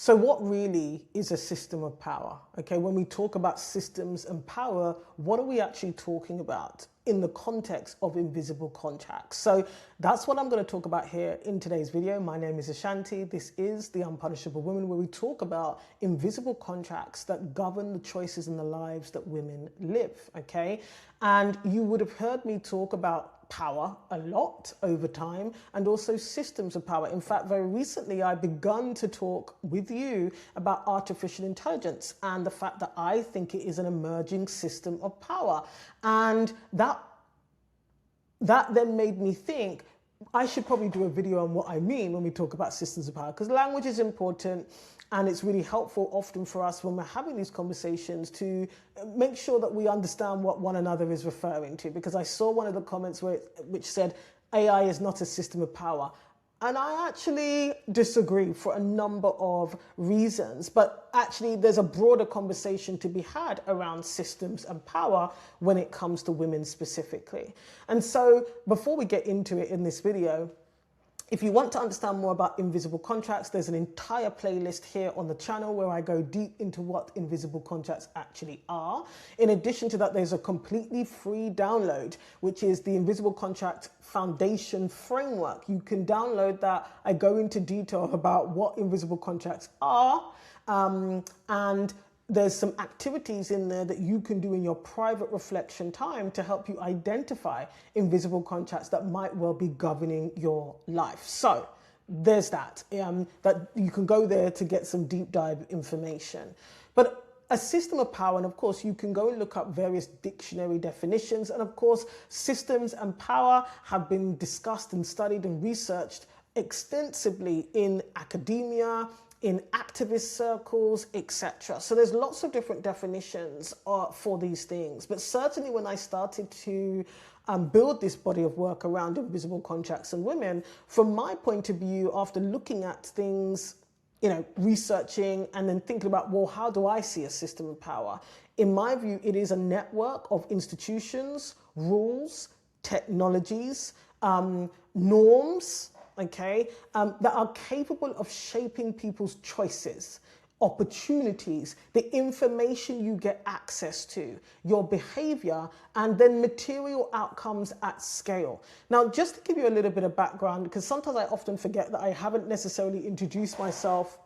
So what really is a system of power? Okay, when we talk about systems and power, what are we actually talking about in the context of invisible contracts? So that's what I'm going to talk about here in today's video. My name is Ashanti. This is The Unpunishable Woman, where we talk about invisible contracts that govern the choices in the lives that women live, okay? And you would have heard me talk about power a lot over time, and also systems of power. In fact, very recently I've begun to talk with you about artificial intelligence and the fact that I think it is an emerging system of power. And that then made me think I should probably do a video on what I mean when we talk about systems of power, because language is important. And it's really helpful often for us when we're having these conversations to make sure that we understand what one another is referring to. Because I saw one of the comments which said AI is not a system of power. And I actually disagree for a number of reasons. But actually, there's a broader conversation to be had around systems and power when it comes to women specifically. And so before we get into it in this video, if you want to understand more about invisible contracts, there's an entire playlist here on the channel where I go deep into what invisible contracts actually are. In addition to that, there's a completely free download, which is the Invisible Contract Foundation Framework. You can download that. I go into detail about what invisible contracts are, and there's some activities in there that you can do in your private reflection time to help you identify invisible contracts that might well be governing your life. So there's that you can go there to get some deep dive information. But a system of power, and of course you can go and look up various dictionary definitions, and of course systems and power have been discussed and studied and researched extensively in academia, in activist circles, etc. So there's lots of different definitions for these things. But certainly when I started to build this body of work around invisible contracts and women, from my point of view, after looking at things, researching and then thinking about, well, how do I see a system of power? In my view, it is a network of institutions, rules, technologies, norms, that are capable of shaping people's choices, opportunities, the information you get access to, your behavior, and then material outcomes at scale. Now, just to give you a little bit of background, because sometimes I often forget that I haven't necessarily introduced myself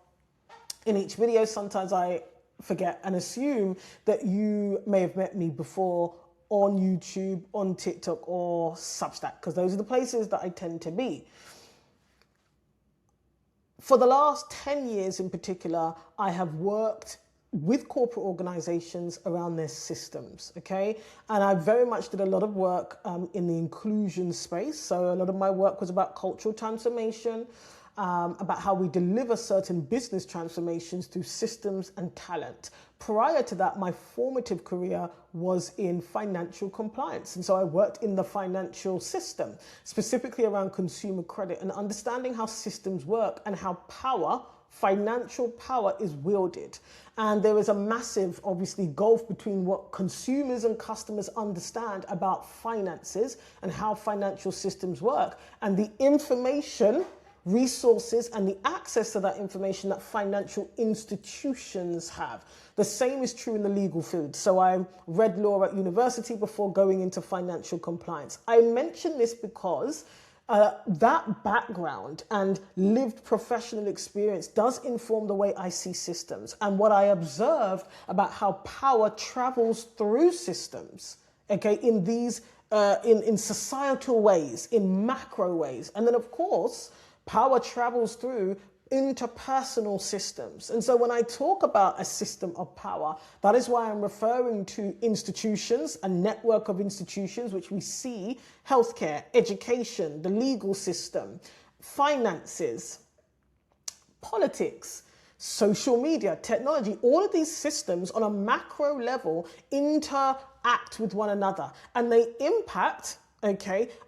in each video. Sometimes I forget and assume that you may have met me before on YouTube, on TikTok, or Substack, because those are the places that I tend to be. For the last 10 years in particular, I have worked with corporate organizations around their systems, okay? And I very much did a lot of work in the inclusion space. So a lot of my work was about cultural transformation, about how we deliver certain business transformations through systems and talent. Prior to that, my formative career was in financial compliance. And so I worked in the financial system, specifically around consumer credit and understanding how systems work and how financial power is wielded. And there is a massive, obviously, gulf between what consumers and customers understand about finances and how financial systems work and the information, resources, and the access to that information that financial institutions have. The same is true in the legal field. So I read law at university before going into financial compliance. I mention this because that background and lived professional experience does inform the way I see systems and what I observed about how power travels through systems, okay, in these, in societal ways, in macro ways. And then, of course, power travels through interpersonal systems. And so when I talk about a system of power, that is why I'm referring to institutions, a network of institutions, which we see: healthcare, education, the legal system, finances, politics, social media, technology. All of these systems on a macro level interact with one another, and they impact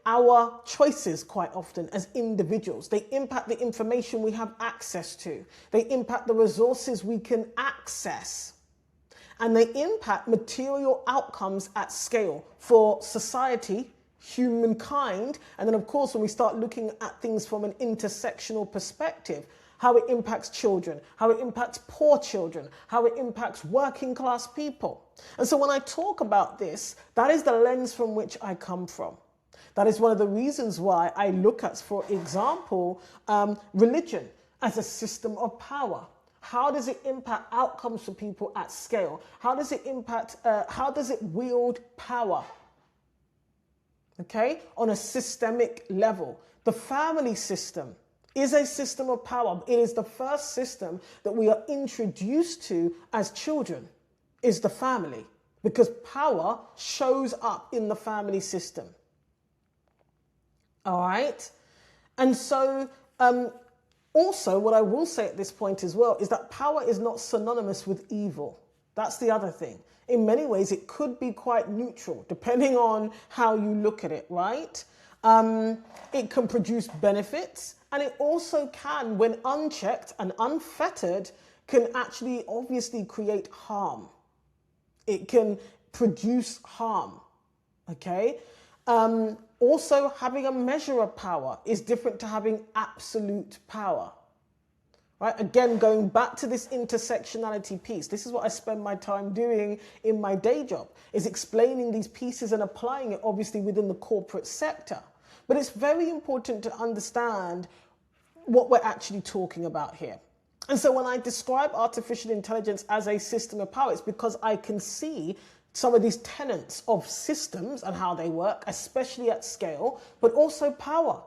our choices quite often as individuals. They impact the information we have access to. They impact the resources we can access. And they impact material outcomes at scale for society, humankind, and then of course when we start looking at things from an intersectional perspective, how it impacts children, how it impacts poor children, how it impacts working class people. And so when I talk about this, that is the lens from which I come from. That is one of the reasons why I look at, for example, religion as a system of power. How does it impact outcomes for people at scale? How does it impact, how does it wield power? Okay, on a systemic level. The family system is a system of power. It is the first system that we are introduced to as children, is the family, because power shows up in the family system. All right. And so also what I will say at this point as well is that power is not synonymous with evil. That's the other thing. In many ways, it could be quite neutral, depending on how you look at it, right? It can produce benefits, and it also can, when unchecked and unfettered, can actually obviously create harm. It can produce harm, okay? Also, having a measure of power is different to having absolute power. Right? Again, going back to this intersectionality piece, this is what I spend my time doing in my day job, is explaining these pieces and applying it obviously within the corporate sector. But it's very important to understand what we're actually talking about here. And so when I describe artificial intelligence as a system of power, it's because I can see some of these tenets of systems and how they work, especially at scale, but also power.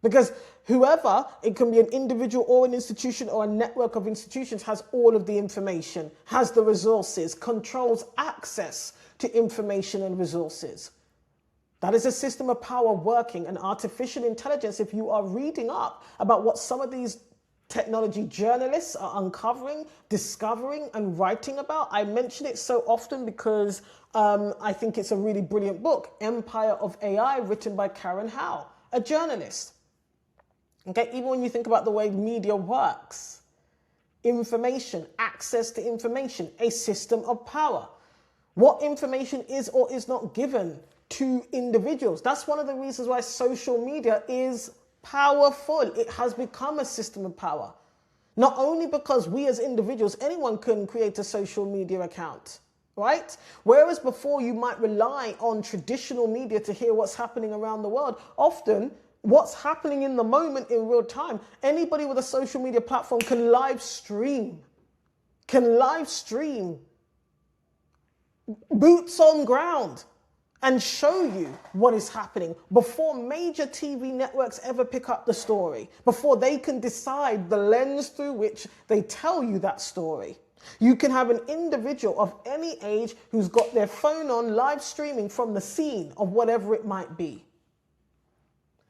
Because whoever, it can be an individual or an institution or a network of institutions, has all of the information, has the resources, controls access to information and resources. That is a system of power working. And artificial intelligence, if you are reading up about what some of these technology journalists are uncovering, discovering, and writing about, I mention it so often because I think it's a really brilliant book, Empire of AI, written by Karen Howe, a journalist. Okay, even when you think about the way media works, information, access to information, a system of power. What information is or is not given to individuals. That's one of the reasons why social media is powerful. It has become a system of power. Not only because we as individuals, anyone can create a social media account, right? Whereas before you might rely on traditional media to hear what's happening around the world, often what's happening in the moment in real time, anybody with a social media platform can live stream boots on ground and show you what is happening before major TV networks ever pick up the story, before they can decide the lens through which they tell you that story. You can have an individual of any age who's got their phone on live streaming from the scene of whatever it might be.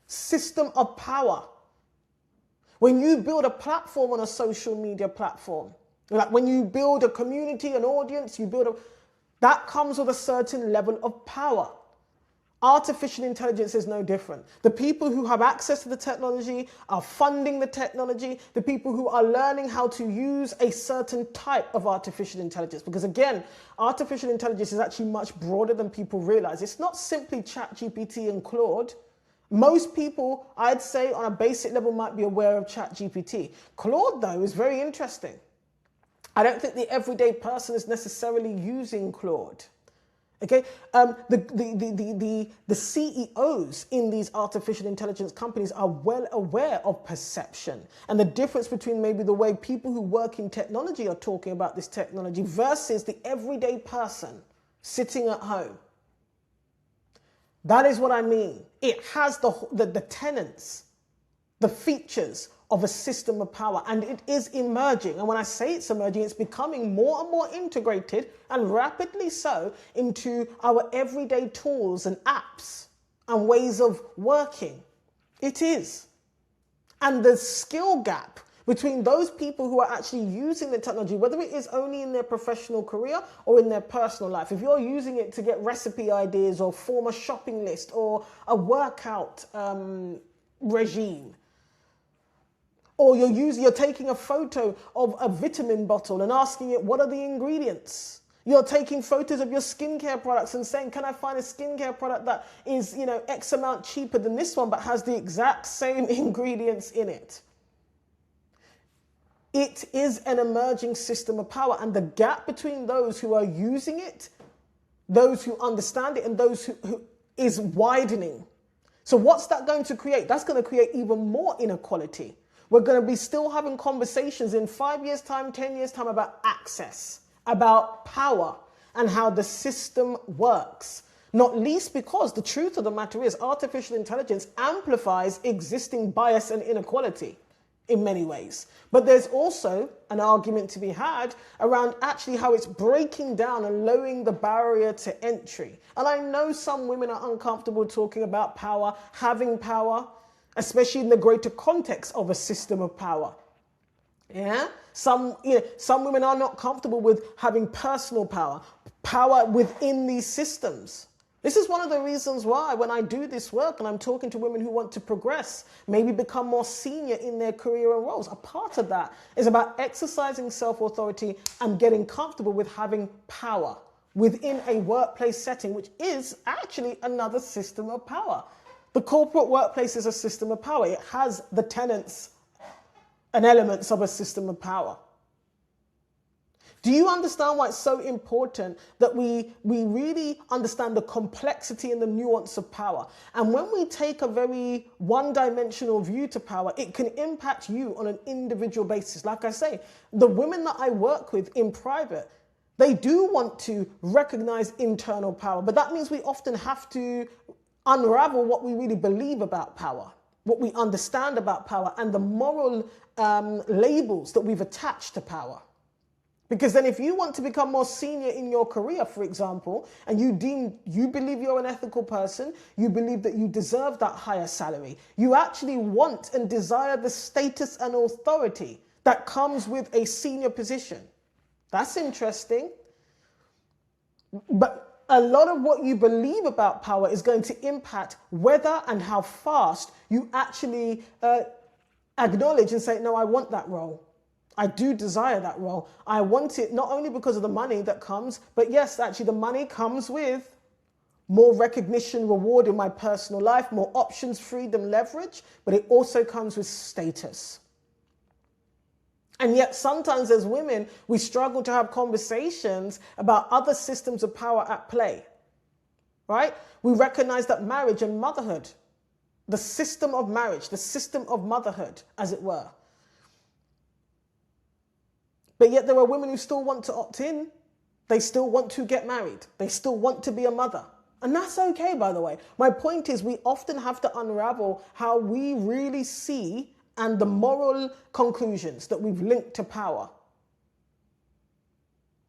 System of power. When you build a platform on a social media platform, like when you build a community, an audience, that comes with a certain level of power. Artificial intelligence is no different. The people who have access to the technology are funding the technology, the people who are learning how to use a certain type of artificial intelligence. Because again, artificial intelligence is actually much broader than people realize. It's not simply ChatGPT and Claude. Most people, I'd say, on a basic level might be aware of ChatGPT. Claude, though, is very interesting. I don't think the everyday person is necessarily using Claude. Okay, the CEOs in these artificial intelligence companies are well aware of perception and the difference between maybe the way people who work in technology are talking about this technology versus the everyday person sitting at home. That is what I mean. It has the tenets, the features of a system of power, and it is emerging. And when I say it's emerging, it's becoming more and more integrated, and rapidly so, into our everyday tools and apps and ways of working. It is. And the skill gap between those people who are actually using the technology, whether it is only in their professional career or in their personal life, if you're using it to get recipe ideas or form a shopping list or a workout regime, or you're taking a photo of a vitamin bottle and asking it, what are the ingredients? You're taking photos of your skincare products and saying, can I find a skincare product that is, X amount cheaper than this one, but has the exact same ingredients in it? It is an emerging system of power, and the gap between those who are using it, those who understand it, and those who is widening. So what's that going to create? That's going to create even more inequality. We're going to be still having conversations in 5 years' time, 10 years' time about access, about power, and how the system works. Not least because the truth of the matter is artificial intelligence amplifies existing bias and inequality in many ways. But there's also an argument to be had around actually how it's breaking down and lowering the barrier to entry. And I know some women are uncomfortable talking about power, having power, especially in the greater context of a system of power. Yeah? Some women are not comfortable with having personal power, power within these systems. This is one of the reasons why when I do this work and I'm talking to women who want to progress, maybe become more senior in their career and roles, a part of that is about exercising self-authority and getting comfortable with having power within a workplace setting, which is actually another system of power. The corporate workplace is a system of power. It has the tenets and elements of a system of power. Do you understand why it's so important that we really understand the complexity and the nuance of power? And when we take a very one-dimensional view to power, it can impact you on an individual basis. Like I say, the women that I work with in private, they do want to recognize internal power, but that means we often have to unravel what we really believe about power, what we understand about power, and the moral labels that we've attached to power. Because then if you want to become more senior in your career, for example, and you believe you're an ethical person, you believe that you deserve that higher salary, you actually want and desire the status and authority that comes with a senior position. That's interesting. But a lot of what you believe about power is going to impact whether and how fast you actually acknowledge and say, no, I want that role. I do desire that role. I want it not only because of the money that comes, but yes, actually the money comes with more recognition, reward in my personal life, more options, freedom, leverage, but it also comes with status. And yet sometimes as women, we struggle to have conversations about other systems of power at play, right? We recognize that marriage and motherhood, the system of marriage, the system of motherhood, as it were. But yet there are women who still want to opt in. They still want to get married. They still want to be a mother. And that's okay, by the way. My point is we often have to unravel how we really see and the moral conclusions that we've linked to power.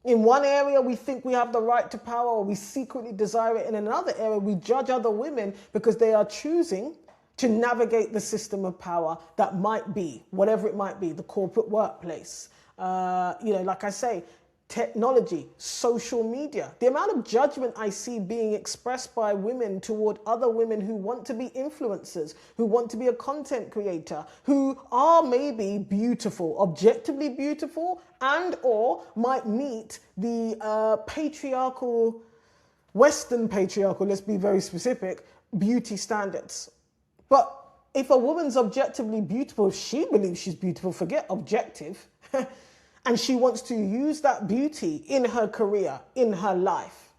In one area, we think we have the right to power or we secretly desire it. In another area, we judge other women because they are choosing to navigate the system of power that might be, whatever it might be, the corporate workplace. Like I say, technology, social media, the amount of judgment I see being expressed by women toward other women who want to be influencers, who want to be a content creator, who are maybe beautiful, objectively beautiful, and or might meet the patriarchal, Western patriarchal, let's be very specific, beauty standards. But if a woman's objectively beautiful, if she believes she's beautiful, forget objective, and she wants to use that beauty in her career, in her life,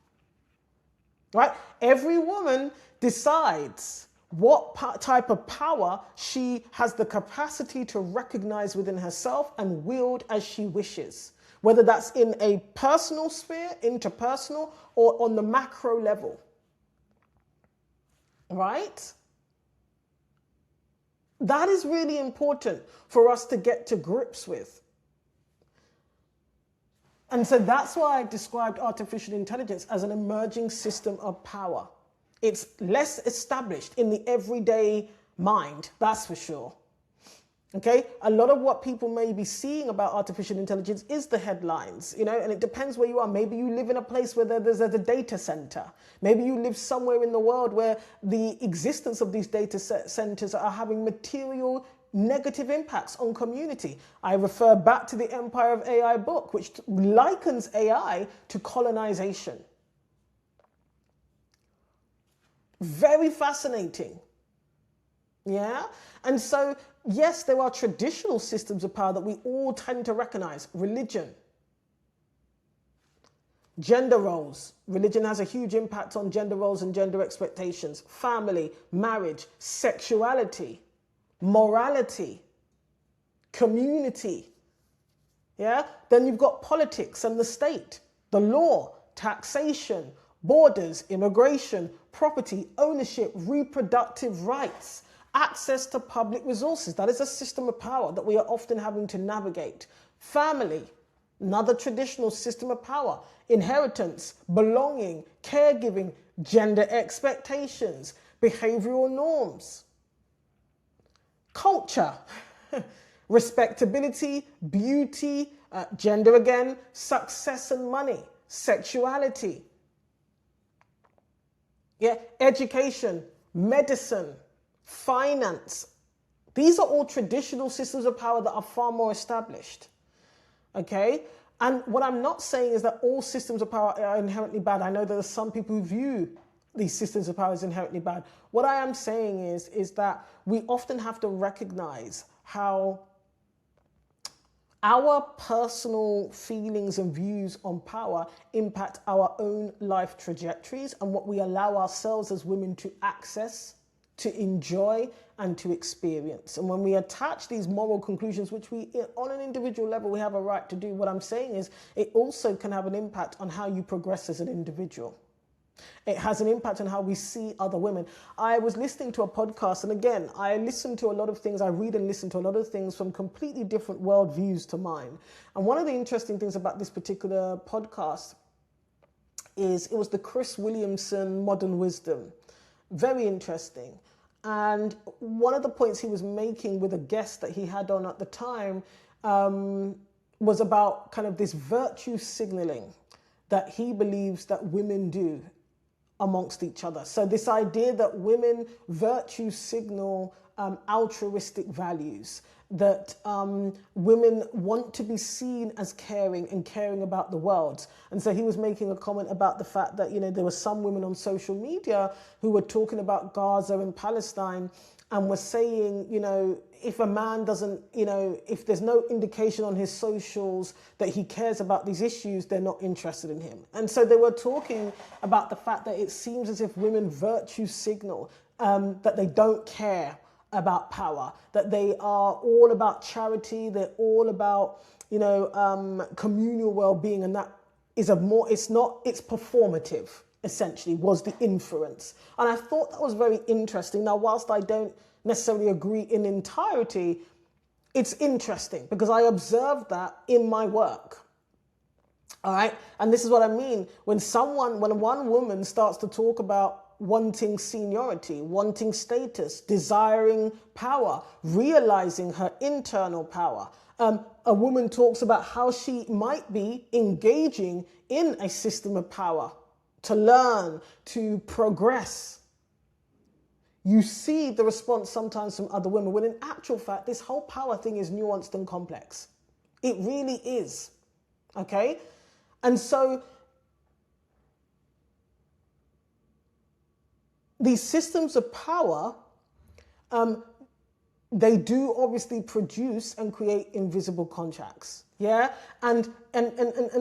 right? Every woman decides what type of power she has the capacity to recognize within herself and wield as she wishes, whether that's in a personal sphere, interpersonal, or on the macro level, right? That is really important for us to get to grips with. And so that's why I described artificial intelligence as an emerging system of power. It's less established in the everyday mind, that's for sure. Okay, a lot of what people may be seeing about artificial intelligence is the headlines, and it depends where you are. Maybe you live in a place where there's a data center. Maybe you live somewhere in the world where the existence of these data centers are having material negative impacts on community. I refer back to the Empire of AI book, which likens AI to colonization. Very fascinating. Yeah? And so, yes, there are traditional systems of power that we all tend to recognize. Religion, gender roles. Religion has a huge impact on gender roles and gender expectations. Family, marriage, sexuality, morality, community. Yeah? Then you've got politics and the state, the law, taxation, borders, immigration, property, ownership, reproductive rights, access to public resources. That is a system of power that we are often having to navigate. Family, another traditional system of power. Inheritance, belonging, caregiving, gender expectations, behavioral norms. Culture, respectability, beauty, gender again, success and money, sexuality. Yeah, education, medicine, finance. These are all traditional systems of power that are far more established. Okay? And what I'm not saying is that all systems of power are inherently bad. I know there are some people who view these systems of power as inherently bad. What I am saying is that we often have to recognize how our personal feelings and views on power impact our own life trajectories and what we allow ourselves as women to access, to enjoy, and to experience. And when we attach these moral conclusions, which we, on an individual level, we have a right to do, what I'm saying is it also can have an impact on how you progress as an individual. It has an impact on how we see other women. I was listening to a podcast, and again, I listen to a lot of things, I read and listen to a lot of things from completely different worldviews to mine. And one of the interesting things about this particular podcast is it was the Chris Williamson Modern Wisdom. Very interesting. And one of the points he was making with a guest that he had on at the time was about kind of this virtue signaling that he believes that women do amongst each other. So this idea that women virtue signal altruistic values, that women want to be seen as caring and caring about the world. And so he was making a comment about the fact that, you know, there were some women on social media who were talking about Gaza and Palestine and were saying, you know, if a man doesn't, you know, if there's no indication on his socials that he cares about these issues, they're not interested in him. And so they were talking about the fact that it seems as if women virtue signal that they don't care about power, that they are all about charity, they're all about, you know, communal well-being, and that is it's performative, essentially, was the inference. And I thought that was very interesting. Now, whilst I don't necessarily agree in entirety, it's interesting because I observed that in my work. All right. And this is what I mean. When one woman starts to talk about wanting seniority, wanting status, desiring power, realizing her internal power, a woman talks about how she might be engaging in a system of power to learn, to progress. You see the response sometimes from other women, when in actual fact, this whole power thing is nuanced and complex. It really is. Okay? And so these systems of power, they do obviously produce and create invisible contracts. Yeah? And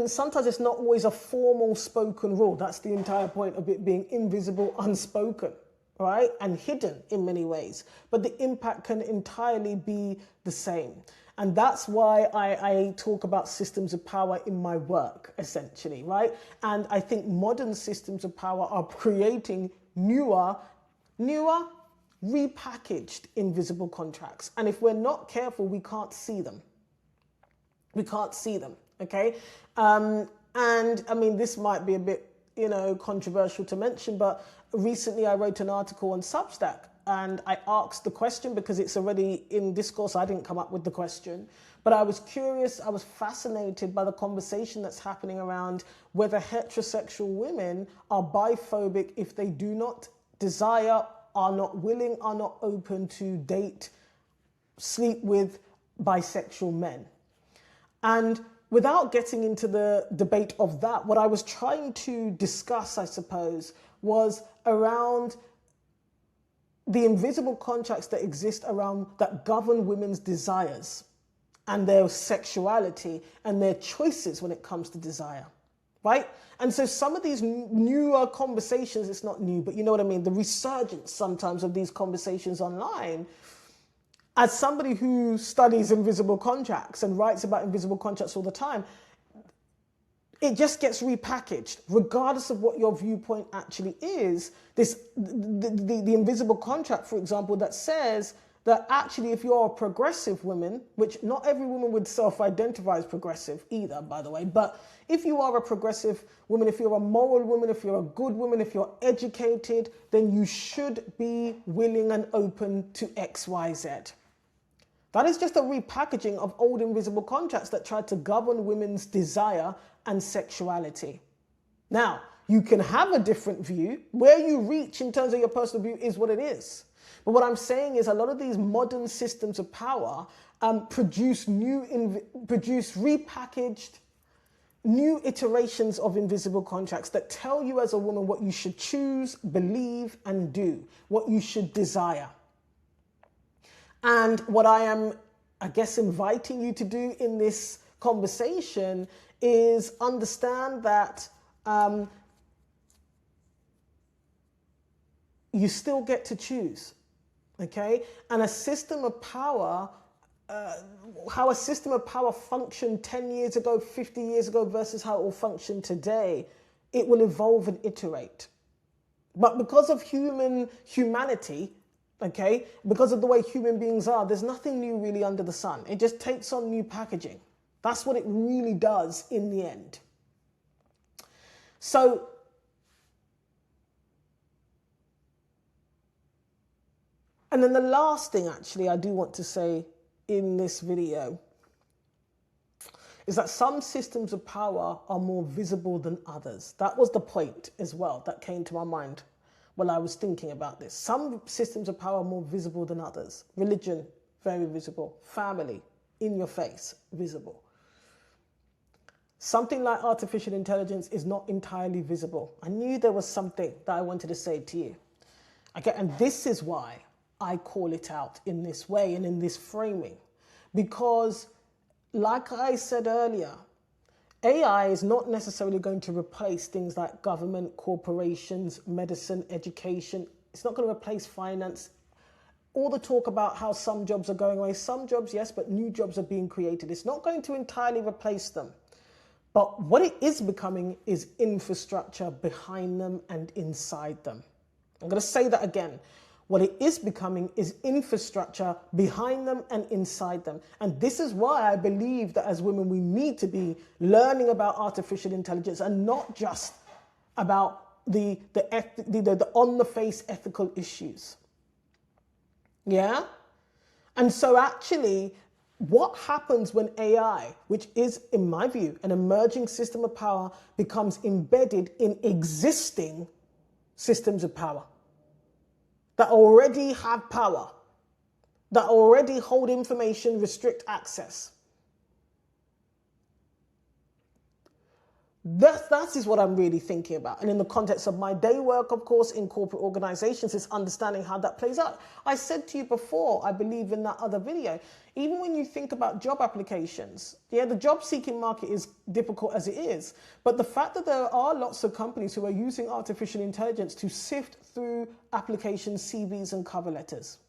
sometimes it's not always a formal spoken rule. That's the entire point of it being invisible, unspoken. Right? And hidden in many ways. But the impact can entirely be the same. And that's why I talk about systems of power in my work, essentially, right? And I think modern systems of power are creating newer, repackaged invisible contracts. And if we're not careful, we can't see them. We can't see them, okay? And I mean, this might be a bit, you know, controversial to mention, but recently I wrote an article on Substack and I asked the question because it's already in discourse. I didn't come up with the question, but I was curious, I was fascinated by the conversation that's happening around whether heterosexual women are biphobic if they do not desire, are not willing, are not open to date, sleep with bisexual men. And without getting into the debate of that, what I was trying to discuss, I suppose, was around the invisible contracts that exist around, that govern women's desires and their sexuality and their choices when it comes to desire, right? And so some of these newer conversations, it's not new, but you know what I mean, the resurgence sometimes of these conversations online, as somebody who studies invisible contracts and writes about invisible contracts all the time, it just gets repackaged, regardless of what your viewpoint actually is. The invisible contract, for example, that says that actually if you're a progressive woman, which not every woman would self-identify as progressive either, by the way, but if you are a progressive woman, if you're a moral woman, if you're a good woman, if you're educated, then you should be willing and open to X, Y, Z. That is just a repackaging of old invisible contracts that tried to govern women's desire and sexuality. Now, you can have a different view. Where you reach in terms of your personal view is what it is. But what I'm saying is a lot of these modern systems of power produce repackaged, new iterations of invisible contracts that tell you as a woman what you should choose, believe, and do, what you should desire. And what I am, I guess, inviting you to do in this conversation is understand that you still get to choose, okay? And a system of power, how a system of power functioned 10 years ago, 50 years ago versus how it will function today, it will evolve and iterate. But because of humanity, okay, because of the way human beings are, there's nothing new really under the sun. It just takes on new packaging. That's what it really does in the end. So, and then the last thing actually I do want to say in this video is that some systems of power are more visible than others. That was the point as well that came to my mind while I was thinking about this. Some systems of power are more visible than others. Religion, very visible. Family, in your face, visible. Something like artificial intelligence is not entirely visible. I knew there was something that I wanted to say to you. Okay, and this is why I call it out in this way and in this framing. Because, like I said earlier, AI is not necessarily going to replace things like government, corporations, medicine, education. It's not going to replace finance. All the talk about how some jobs are going away, some jobs, yes, but new jobs are being created. It's not going to entirely replace them. But what it is becoming is infrastructure behind them and inside them. I'm going to say that again. What it is becoming is infrastructure behind them and inside them. And this is why I believe that as women, we need to be learning about artificial intelligence and not just about the on-the-face ethical issues. Yeah? And so actually, what happens when AI, which is, in my view, an emerging system of power, becomes embedded in existing systems of power that already have power, that already hold information, restrict access? That is what I'm really thinking about. And in the context of my day work, of course, in corporate organizations, is understanding how that plays out. I said to you before, I believe in that other video, even when you think about job applications, yeah, the job seeking market is difficult as it is. But the fact that there are lots of companies who are using artificial intelligence to sift through applications, CVs, and cover letters,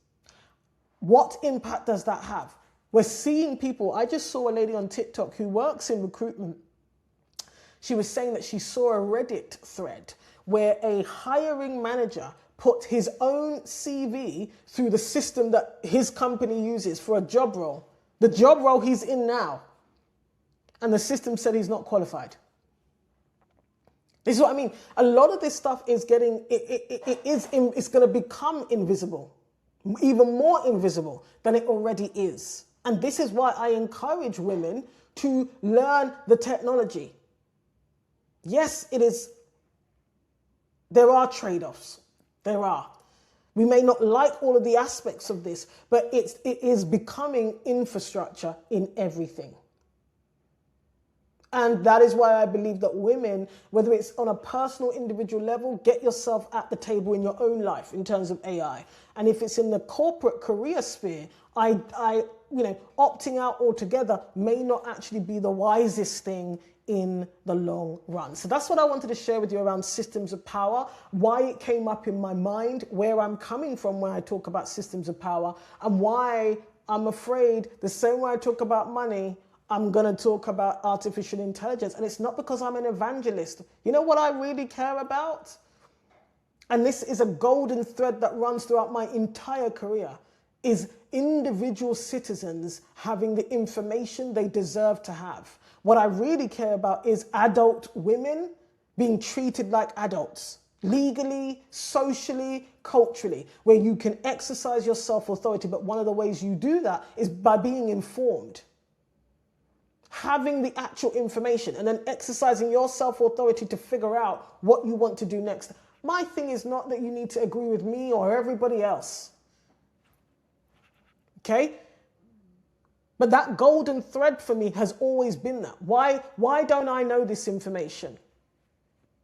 what impact does that have? We're seeing people, I just saw a lady on TikTok who works in recruitment. She was saying that she saw a Reddit thread where a hiring manager put his own CV through the system that his company uses for a job role, the job role he's in now. And the system said he's not qualified. This is what I mean. A lot of this stuff is it's going to become invisible, even more invisible than it already is. And this is why I encourage women to learn the technology. Yes, it is. There are trade-offs. There are. We may not like all of the aspects of this, but it is becoming infrastructure in everything. And that is why I believe that women, whether it's on a personal, individual level, get yourself at the table in your own life in terms of AI. And if it's in the corporate career sphere, opting out altogether may not actually be the wisest thing in the long run. So that's what I wanted to share with you around systems of power, why it came up in my mind, where I'm coming from when I talk about systems of power, and why I'm afraid the same way I talk about money, I'm going to talk about artificial intelligence. And it's not because I'm an evangelist. You know what I really care about? And this is a golden thread that runs throughout my entire career, is individual citizens having the information they deserve to have. What I really care about is adult women being treated like adults, legally, socially, culturally, where you can exercise your self-authority. But one of the ways you do that is by being informed. Having the actual information and then exercising your self-authority to figure out what you want to do next. My thing is not that you need to agree with me or everybody else. Okay? But that golden thread for me has always been that. Why don't I know this information?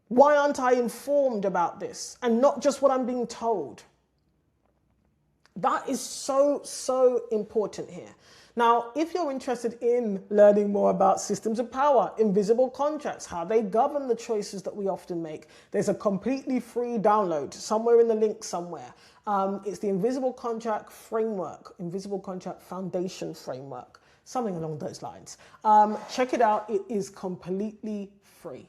Why aren't I informed about this? And not just what I'm being told. That is so, so important here. Now, if you're interested in learning more about systems of power, invisible contracts, how they govern the choices that we often make, there's a completely free download somewhere in the link somewhere. It's the Invisible Contract Framework, Invisible Contract Foundation Framework, something along those lines. Check it out. It is completely free.